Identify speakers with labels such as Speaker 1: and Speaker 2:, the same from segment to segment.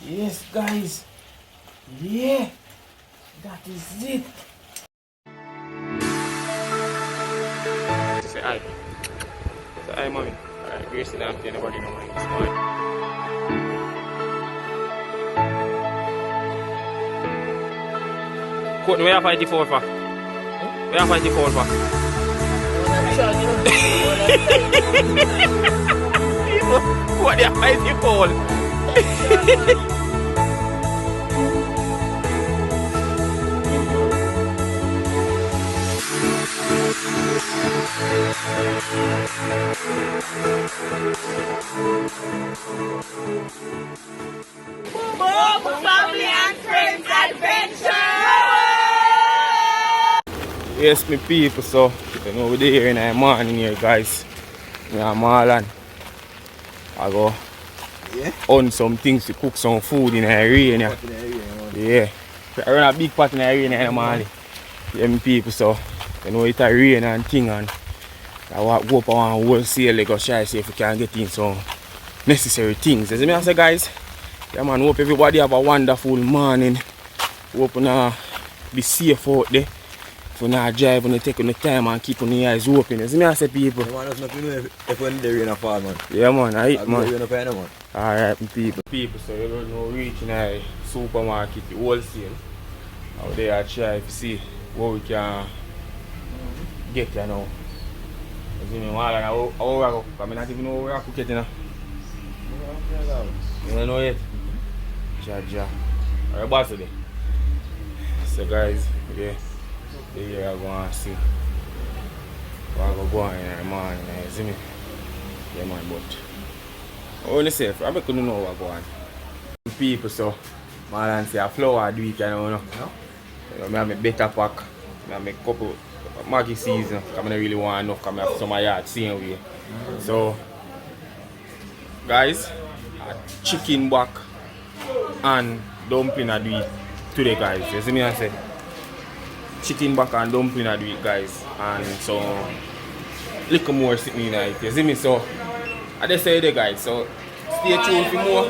Speaker 1: Yes, guys. Yeah, that is it. Say hi. Say hi, mommy. Alright, Grace, sit down. Anybody know my name? What do we have 54 for? We have 54 for. What do you have 54?
Speaker 2: Family and friends adventure!
Speaker 1: Yes, my people, so you know we're here in the morning here, guys. Yeah, Marlon. I go on some things to cook some food in the area. Yeah. I run a big pot in the area in the morning. Yeah, my people, so you know it's a rain and thing, and I walk go up and wholesale like go try see if we can get in some necessary things. As I say, guys, yeah man, hope everybody have a wonderful morning. Hope you be safe out there. If you not drive, you take your time and keep your eyes open. As I say, people.
Speaker 3: You want us not to know if when the rain fall, man.
Speaker 1: Yeah, man, I man.
Speaker 3: Man.
Speaker 1: Alright, people. People, so you don't know reaching a supermarket, the wholesale. Out there, I try to see what we can get, you know. As I mean, not even know where I cook it, you know. You don't know yet? Ja. Alright, boss today. So, guys, yeah. Here I go and see what I go on in the morning, you see me? Yeah, man, but I want to say, I couldn't know what go on. People, so, man, say a flower do it, you know. I have a better pack, I have a couple Maggie season, because I don't really want enough, because I have some of yard same way. So, guys, a chicken back and dumpling I do it today, guys. You see me? I say chicken back and dumpling I do it, guys, and so little more sitting in it. You see me? So I just say there, guys. So stay tuned for more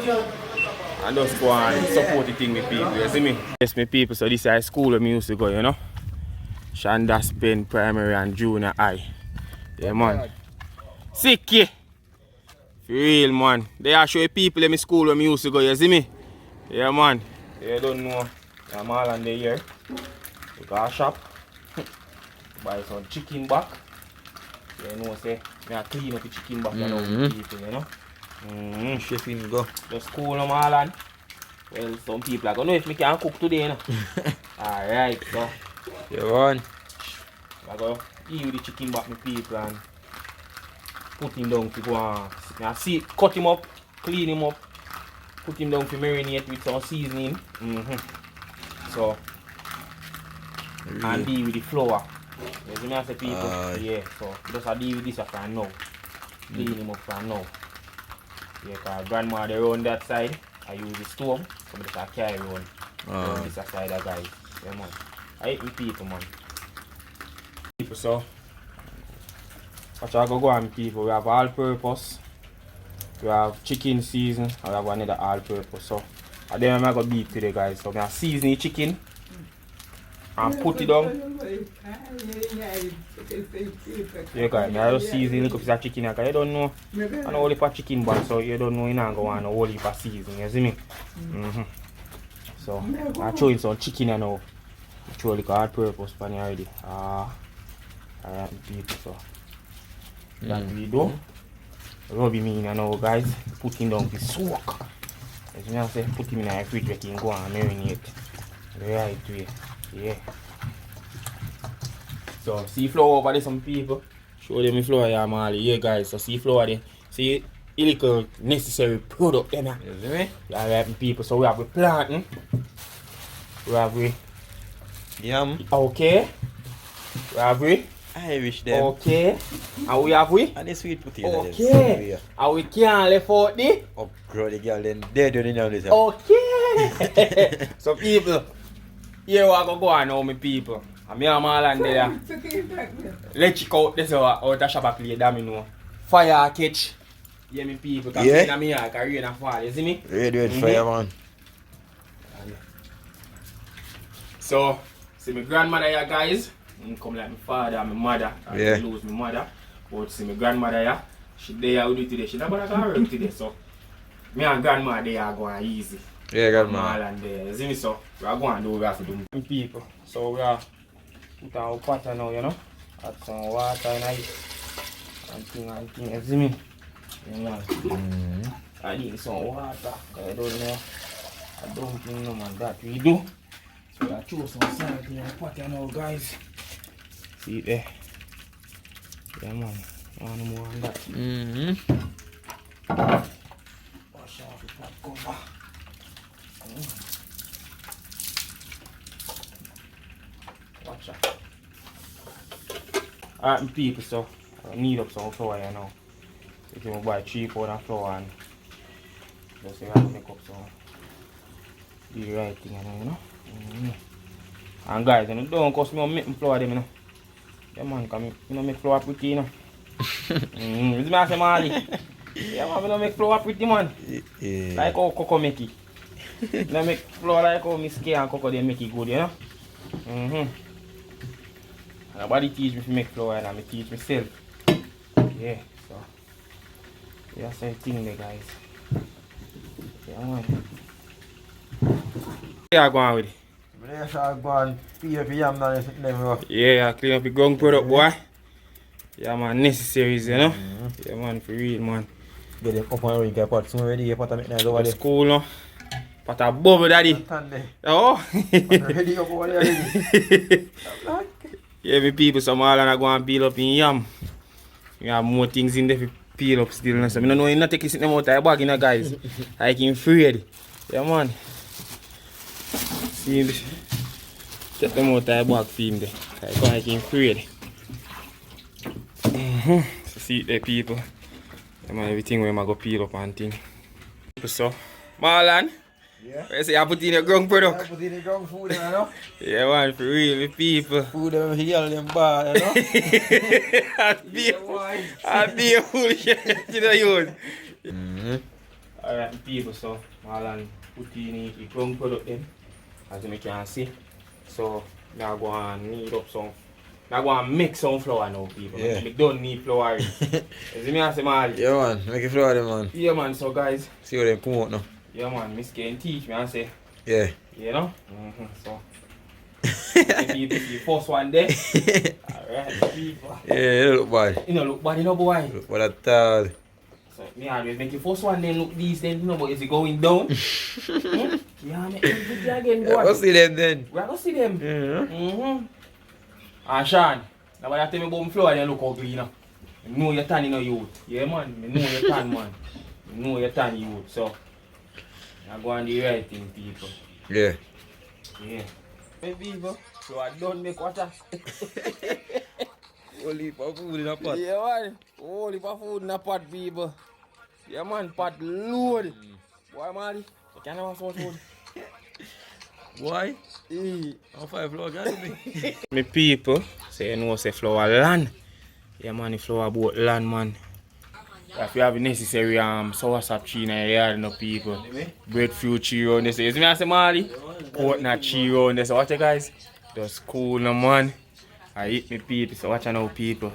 Speaker 1: and just go and support the thing with people. You see me? Yes, my people. So this is school where I used to go, you know. Shandas Pen Primary and Junior High. Yeah, man. Sick, yeah. For real, man. They are showing people in my school where I used to go, you see me? Yeah, man. You don't know. I'm all on the here. You go to shop. Buy some chicken back. You know, say, I clean up the chicken back people, you know?
Speaker 3: Chefing go.
Speaker 1: Just cool them all on. Well, some people are going to know if I can cook today, you know? Alright, so.
Speaker 3: You want?
Speaker 1: I go eat the chicken back with people and put him down to go and see, cut him up, clean him up, put him down to marinate with some seasoning. So, and deal with the flour. You see me as a people? Yeah, so just a deal with this for now. Clean him up for now. Yeah, because grandma they run that side. I use the stove, so I just carry on this side of guys. Yeah, man. I eat with people, man. People, so what I go on, people, we have all purpose, we have chicken season, and we have another all purpose. So and then I'm going to beat today, guys. So I season the chicken and put it down. Yeah, guys, I just season a little piece of chicken because you don't know, I know only for chicken back, so you don't know you not going to want only for season, you see me? So I'm showing some chicken you know. Show like hard purpose for me already. Alright, people, so that we do. Rub him in now, guys. Put him down to soak. As you know, say, put him in the fridge where he can go and marinate. The right way. Yeah. So, see flour over there, some people. Show them the flour here, Marley. Yeah, guys. So, see flour there. See, a little necessary product there now.
Speaker 3: You see me?
Speaker 1: Alright, people. So, we have the planting. We have the
Speaker 3: yam.
Speaker 1: Okay. We have we.
Speaker 3: Irish them.
Speaker 1: Okay. And we have we.
Speaker 3: And the sweet potato.
Speaker 1: Okay. And we can't left out the.
Speaker 3: Upgrade the girl then. They do the now this.
Speaker 1: Okay. So people, here we go on now, my people. And me and Marlon there. Let's check out this out the shop play that me know. Fire catch. Yeah, me people, because
Speaker 3: Yeah.
Speaker 1: in me yard, because rain and fall, you see me?
Speaker 3: Red fire, man.
Speaker 1: So, see my grandmother here, guys. Come like my father and my mother. I
Speaker 3: Yeah.
Speaker 1: lose my mother. But see my grandmother here. She there with me today. She not gonna go work today. So, me and grandma they are going easy.
Speaker 3: Yeah, grandma.
Speaker 1: And there. You see me? So, we are going to do what we have to do. People. So, we are put our pot now, you know. Add some water in it. And thing. You see me? You know. I need some water. I don't know. I don't think no man that we do. So I choose some salt in the pot now, guys. See it there. Yeah, man. One more on that. Wash off the pot cover. Watch out. Alright, people, so I need up some flour, you know. If you buy 3 pounds of flour and just you have to make up some. Do the right thing, you know. And guys, you know, don't cost me on making flour them, you know. Yeah, man, because I don't make flour pretty, you know. This man say, Marley. Yeah, man, I don't make flour pretty, man.
Speaker 3: Yeah.
Speaker 1: Like how Coco make it. I don't make flour like how Miss K and Coco they make it good, you know. Nobody teach me to make flour, and I teach myself. Yeah, so. That's the thing there, guys. Yeah, man. Yeah, go on with it. Yeah, clean up the ground product, boy. Yeah, man, necessary, you know. Yeah, man, for real, man.
Speaker 3: Get them up and running, get pot soon ready, get pot and make nice over there.
Speaker 1: That's cool, no? Pot a bubble, daddy. Oh.
Speaker 3: Ready up over there, ready.
Speaker 1: Yeah, me people, some all and I go and peel up in yam. We have more things in there for peel up still. So I don't know you not take it out of your bag, you know, guys. Like in afraid. Yeah, man. See this? Take them out of your bag for him there. I go like in afraid. So see it there, people. Yeah, man, everything where I go peel up and thing. So, Marlon.
Speaker 3: Yeah.
Speaker 1: I say I put in your ground product.
Speaker 3: I put in the ground food, you know.
Speaker 1: Yeah, man, for real, me people.
Speaker 3: Food them here, them bar, you know.
Speaker 1: I'd be a foolish, you know, use. Alright, people, so Marlon put in the ground product then, as you can see. So, now go and knead up some. Now go and make some flour now, people.
Speaker 3: Yeah.
Speaker 1: We don't need flour. You see me, I say, Marlon?
Speaker 3: Yeah, man, make it flour, them, man.
Speaker 1: Yeah, man, so guys.
Speaker 3: See how them come out now.
Speaker 1: Yeah, man, Miss Kane teach me, I say.
Speaker 3: Yeah.
Speaker 1: You know? So. People, the first one there. Alright, people.
Speaker 3: Yeah, it don't look bad.
Speaker 1: You know, look bad, you know, boy.
Speaker 3: Look bad at all.
Speaker 1: So, me always make the first one then look decent, you know, but is it going down? Yeah, make it video again, boy.
Speaker 3: Let's see them then.
Speaker 1: We are going to see them.
Speaker 3: Yeah.
Speaker 1: And Sean, now when I tell me about my flower, they look ugly, you know. You know you're tan, you know, youth. Yeah, man. You know you're tan, man. You know you're tan, youth. So, I go on the right thing, people.
Speaker 3: Yeah.
Speaker 1: Yeah. Hey, people. So, I don't make water.
Speaker 3: Only for food in a pot.
Speaker 1: Yeah, man. Holy for food in a pot, people. Yeah, man. Pot load. Boy, man. You can't have so much food.
Speaker 3: Why? How far flour can be?
Speaker 1: Me people say you know say flour land. Yeah, man, the flour boat land, man. If you have the necessary soursop tree in your yard, no people. Breadfruit tree around this. You see me I say, Marley? Coconut tree around this. So watch it, guys. Just cool, no, man. I eat me people, so watch out now, people.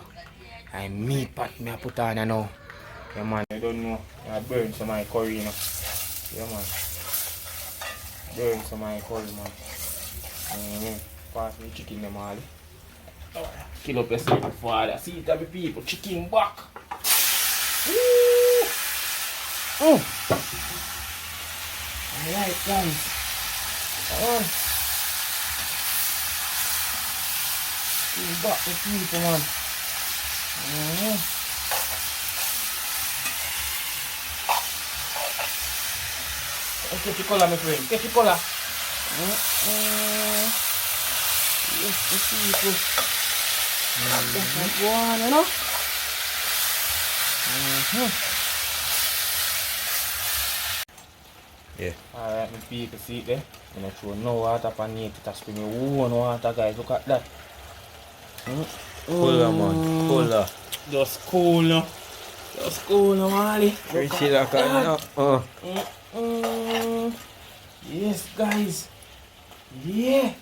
Speaker 1: I meat pot me I put on now. Yeah, man, I don't know. I burn some of my curry, you know. Yeah, man. Burn some of my curry, man. Pass me chicken, them all. Kill up yourself before I see it, every people. Chicken back. Alright, guys. Chicken back the people, man. Catch your color, my friend. Catch your color. Yes, the people. That's like one, you know?
Speaker 3: Yeah.
Speaker 1: Alright, my people, see it there? I'm not sure no water upon it. That's for me own water, guys. Look at that.
Speaker 3: Cola, man. Cola.
Speaker 1: Just cool, no? Let's go now, Ali.
Speaker 3: Richie like a
Speaker 1: Yes, guys. Yeah.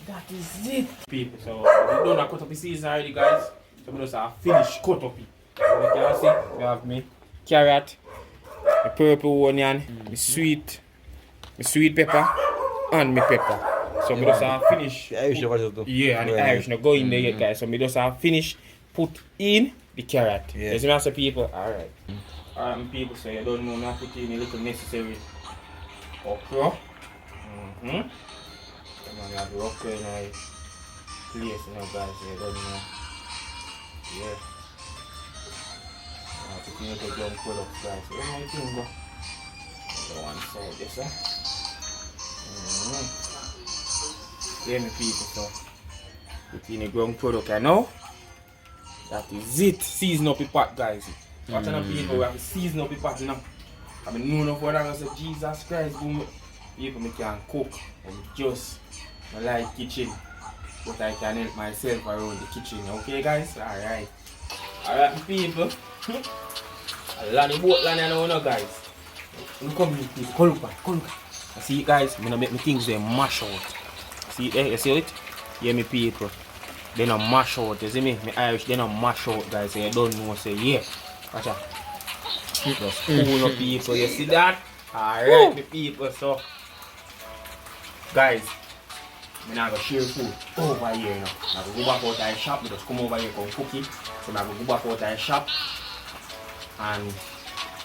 Speaker 1: That is it. People, so we done a cut up the season already, guys. So we just have finished cut up it. So you can see, we have me carrot, the purple onion, the sweet pepper, and me pepper. So we just have finished.
Speaker 3: The Irish was too.
Speaker 1: Yeah, and the Irish not go in there yet, guys. So we just have finished put in the carrot.
Speaker 3: Yeah.
Speaker 1: You see me, people? Alright. Alright, people, so you don't know, I put in a little necessary okra. Come on, you have the okra in my place, you know, guys. You don't know. Yeah. I have to clean up the ground products, guys. So, what do you think, bro? The one side, yes, sir. Yeah, me people, so put in the ground product, I know. That is it. Season up the pot, guys. Watching the people, we have to season up the pot, you know. I mean, no enough what I say, Jesus Christ, boom. People me can cook, and just I like kitchen, but I can help myself around the kitchen. Okay, guys? Alright. Alright, people. A lot of boat land I know, guys. You come here, please. Come look. I see it, guys. I'm gonna make my things they mash out. See it there? You see it? Yeah, me people. They not mash out. You see me? Me Irish, they not mash out, guys. So you don't know. Say yeah. Watch out. Just cool up, people. You see that? Alright, me people. So, guys, I'm not gonna share food over here, you know. I'm gonna go back out to the shop. We just come over here, come cook it. So I'm gonna go back out to the shop and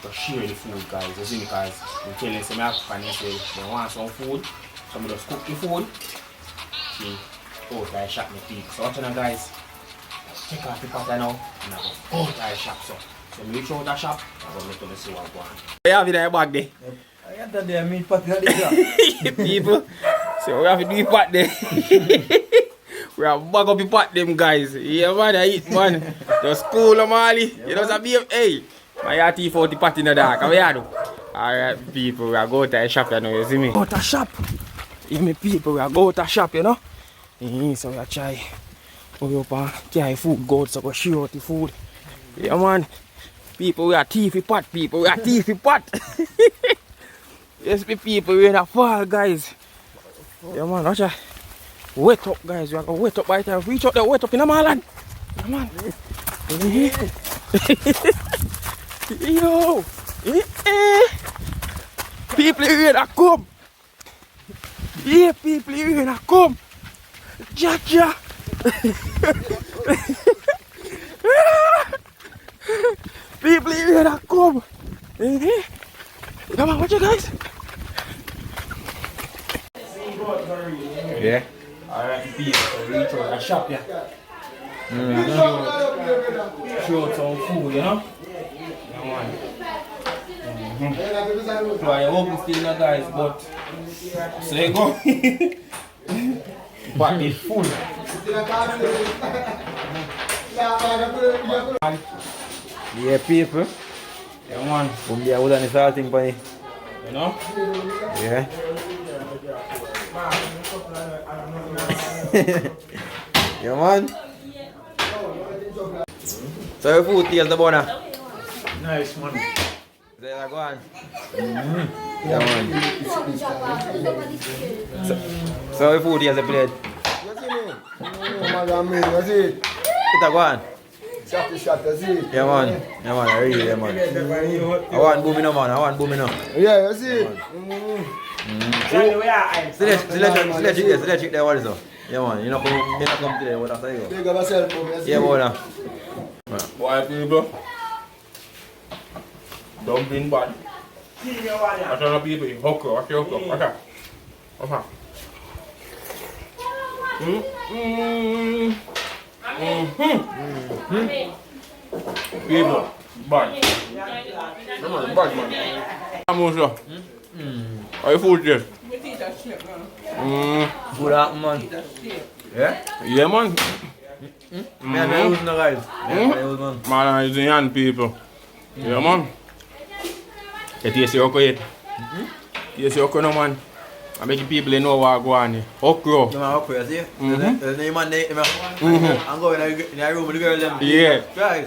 Speaker 1: just share the food, guys. You see me, guys? I'm telling some African, they say they want some food. So I'm just cook the food. See, out to the shop, me people. So watch out, guys. Check out the pattern now. And I'm going to go to the shop. So when we reach out the shop, I'm going to see what's going on. You have it in your bag there.
Speaker 3: I got that there meat patty there.
Speaker 1: People, so we have to do the pot there. We have to bag up the pot them, guys. Yeah, man, I eat, man. Just cool, Mali. You know, hey, my heart teeth out the pot in the dark. How you do? Alright, people, we are going to the shop, you know, you see me? Go to the shop. You me people, we are going to the shop, you know? So we are try. We up and carry food, go so we share out the food. Yeah, man. People, we are teethy pot, people. We are teethy pot. Yes, me people, we're in a fall, guys. Yeah, man, watch out. Wet up, guys. We are going to wet up by the time. Reach out there, wet up in the man. Yeah, man. Yo. People, you're in a come. Yeah, people, you're in a come. Ja. People, you're in a come. Come on, watch it, guys.
Speaker 3: Yeah.
Speaker 1: Alright, people, so reach out the shop, yeah. Show some food, you know? Yeah, man. So I hope it's still not, guys, but so you go. But it's full.
Speaker 3: Yeah, people.
Speaker 1: Yeah, man.
Speaker 3: Boom, there was any salting for you.
Speaker 1: You know?
Speaker 3: Yeah. Yeah, man. So your food taste the bonner.
Speaker 1: Nice, man.
Speaker 3: There, go on. Yeah, man. So your food taste the plate.
Speaker 4: You see it?
Speaker 3: It's a go on.
Speaker 4: Shot, you see it?
Speaker 3: Yeah, man. Yeah, man. I really, yeah, man. I want booming now, man. I want booming now.
Speaker 4: Yeah, you see it?
Speaker 3: Select chick there, what is it? Yeah, man. You know, come today. What after you go?
Speaker 4: Take up yourself, bro.
Speaker 3: Yeah, boy.
Speaker 1: Boy, people. Dumpling bad. I tell the people, you hook up. Okay. People, bad. Bad, man. How much? How you food this?
Speaker 3: Good up, man. Yeah?
Speaker 1: Yeah, man.
Speaker 3: Man, I use no guys. Man.
Speaker 1: Man, it's the young people. Yeah, man. You taste your okra yet? Taste your okra no, man. I make people know what go on here. Okra.
Speaker 3: You man okra, see? The name man I'm going in the room with the girl them.
Speaker 1: Yeah.
Speaker 3: Guys.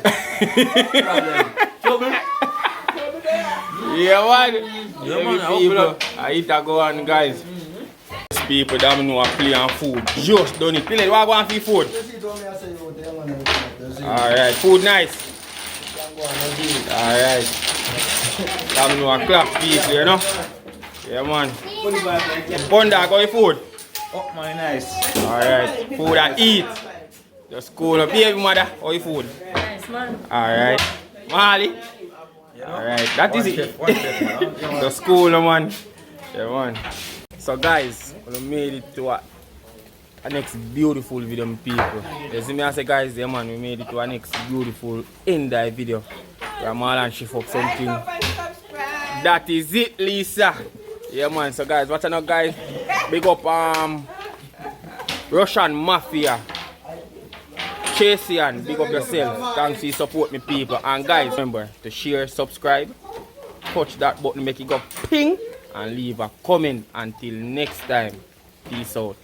Speaker 3: Problem.
Speaker 1: Yeah, man.
Speaker 3: Yeah, man, I
Speaker 1: People,
Speaker 3: hope
Speaker 1: I eat a go on, guys. People that know are playing food. Just done it. Play, what want for food? Alright, food nice. Alright. That know a clap people, you know? Yeah, man. Bunda, got your food?
Speaker 3: Oh, my nice.
Speaker 1: Alright, food and eat. Just cool up. Baby mother, how your food?
Speaker 2: Nice, man.
Speaker 1: Alright. Molly? Alright, that is it. Just cool, man. Yeah, man. So, guys, we made it to a next beautiful video, my people. You see me, I say, guys, yeah, man, we made it to a next beautiful end-eye video. Where I'm all and shift up something. That is it, Lisa. Yeah, man. So, guys, what's up, guys? Big up, Russian Mafia. Chasian, big up yourself. Thanks for support me, people. And guys, remember to share, subscribe, touch that button, make it go ping, and leave a comment. Until next time, peace out.